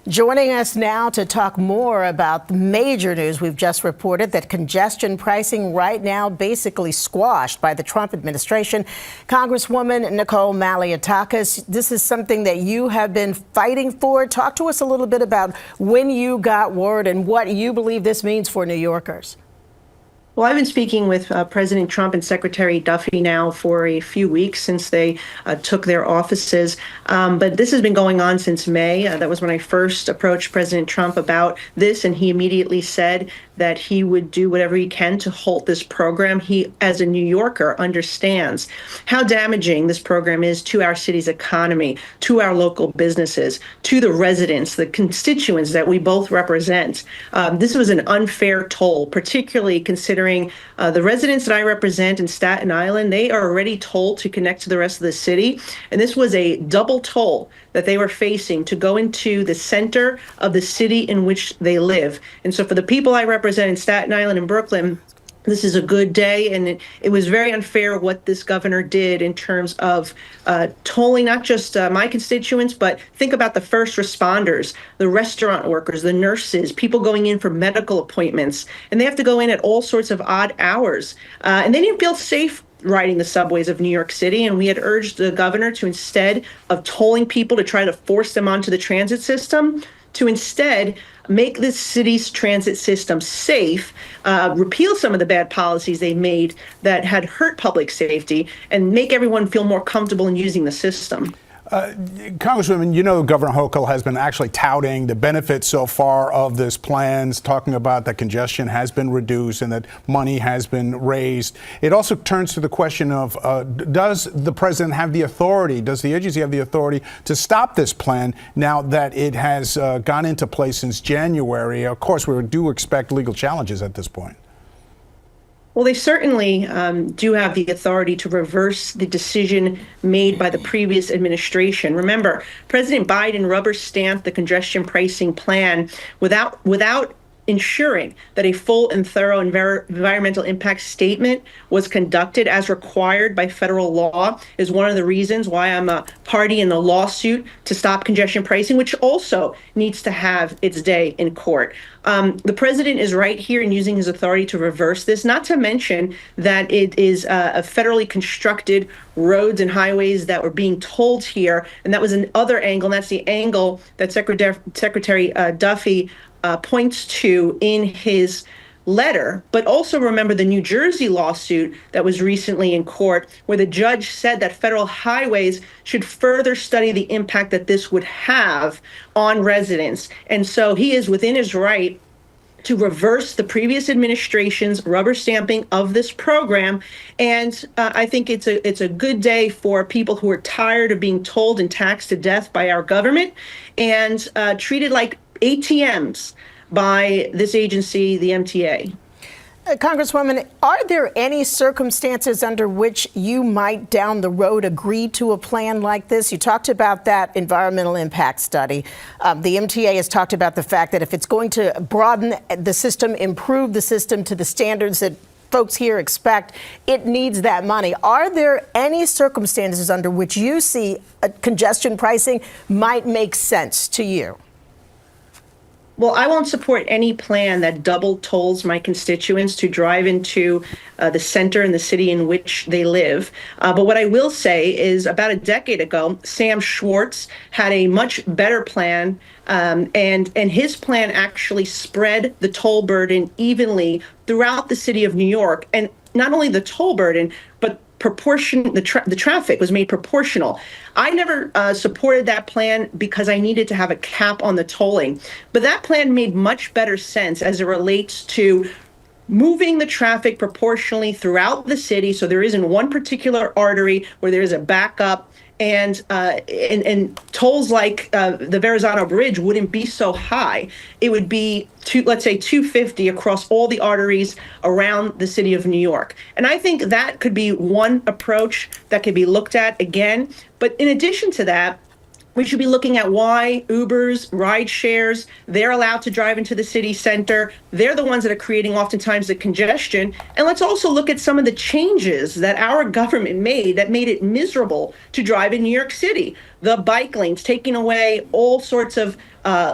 Joining us now to talk more about the major news we've just reported, that congestion pricing right now basically squashed by the Trump administration. Congresswoman Nicole Malliotakis, this is something that you have been fighting for. Talk to us a little bit about when you got word and what you believe this means for New Yorkers. Well, I've been speaking with President Trump and Secretary Duffy now for a few weeks since they took their offices. But this has been going on since May. That was when I first approached President Trump about this, and he immediately said that he would do whatever he can to halt this program. He, as a New Yorker, understands how damaging this program is to our city's economy, to our local businesses, to the residents, the constituents that we both represent. This was an unfair toll, particularly considering the residents that I represent in Staten Island. They are already tolled to connect to the rest of the city. And this was a double toll that they were facing to go into the center of the city in which they live. And so for the people I represent in Staten Island and Brooklyn, this is a good day, and it was very unfair what this governor did in terms of tolling not just my constituents, but think about the first responders, the restaurant workers, the nurses, people going in for medical appointments, and they have to go in at all sorts of odd hours, and they didn't feel safe riding the subways of New York City. And we had urged the governor to, instead of tolling people to try to force them onto the transit system, to instead make this city's transit system safe, repeal some of the bad policies they made that had hurt public safety, and make everyone feel more comfortable in using the system. Congresswoman, you know Governor Hochul has been actually touting the benefits so far of this plan, talking about that congestion has been reduced and that money has been raised. It also turns to the question of does the president have the authority, does the agency have the authority to stop this plan now that it has gone into place since January? Of course, we do expect legal challenges at this point. Well, they certainly do have the authority to reverse the decision made by the previous administration. Remember, President Biden rubber-stamped the congestion pricing plan without ensuring that a full and thorough environmental impact statement was conducted as required by federal law. Is one of the reasons why I'm a party in the lawsuit to stop congestion pricing, which also needs to have its day in court. The president is right here in using his authority to reverse this, not to mention that it is a federally constructed roads and highways that were being tolled here. And that was another angle, and that's the angle that Secretary Duffy points to in his letter. But also remember the New Jersey lawsuit that was recently in court, where the judge said that federal highways should further study the impact that this would have on residents. And so he is within his right to reverse the previous administration's rubber stamping of this program. And I think it's a good day for people who are tired of being told and taxed to death by our government and treated like ATMs by this agency, the MTA. Congresswoman, are there any circumstances under which you might down the road agree to a plan like this? You talked about that environmental impact study. The MTA has talked about the fact that if it's going to broaden the system, improve the system to the standards that folks here expect, it needs that money. Are there any circumstances under which you see congestion pricing might make sense to you? Well, I won't support any plan that double tolls my constituents to drive into the center and the city in which they live. But what I will say is about a decade ago, Sam Schwartz had a much better plan, and his plan actually spread the toll burden evenly throughout the city of New York. And not only the toll burden, but the traffic was made proportional. I never supported that plan because I needed to have a cap on the tolling. But that plan made much better sense as it relates to moving the traffic proportionally throughout the city, so there isn't one particular artery where there is a backup, and tolls like the Verrazano Bridge wouldn't be so high. It would be, let's say, $250 across all the arteries around the city of New York. And I think that could be one approach that could be looked at again. But in addition to that, We should be looking at why Ubers, ride shares, they're allowed to drive into the city center. They're the ones that are creating oftentimes the congestion. And let's also look at some of the changes that our government made that made it miserable to drive in New York City. The bike lanes, taking away all sorts of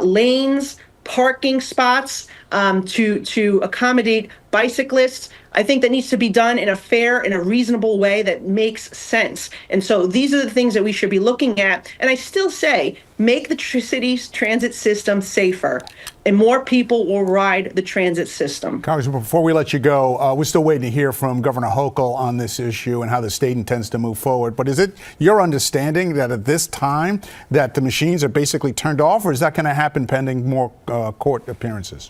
lanes, parking spots to accommodate bicyclists. I think that needs to be done in a fair and a reasonable way that makes sense. And so these are the things that we should be looking at. And I still say, make the city's transit system safer, and more people will ride the transit system. Congressman, before we let you go, we're still waiting to hear from Governor Hochul on this issue and how the state intends to move forward. But is it your understanding that at this time that the machines are basically turned off, or is that going to happen pending more court appearances?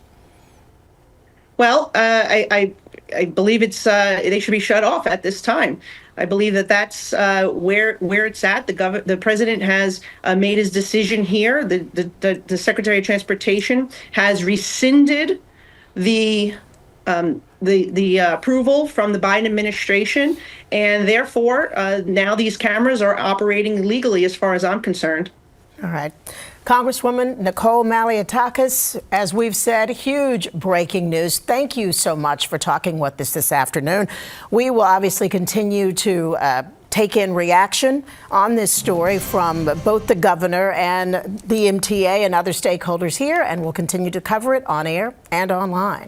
Well, I believe it's they should be shut off at this time. I believe that that's where it's at. The president has made his decision here. The Secretary of Transportation has rescinded the approval from the Biden administration, and therefore now these cameras are operating legally, as far as I'm concerned. All right. Congresswoman Nicole Malliotakis, as we've said, huge breaking news. Thank you so much for talking with us this afternoon. We will obviously continue to take in reaction on this story from both the governor and the MTA and other stakeholders here, and we'll continue to cover it on air and online.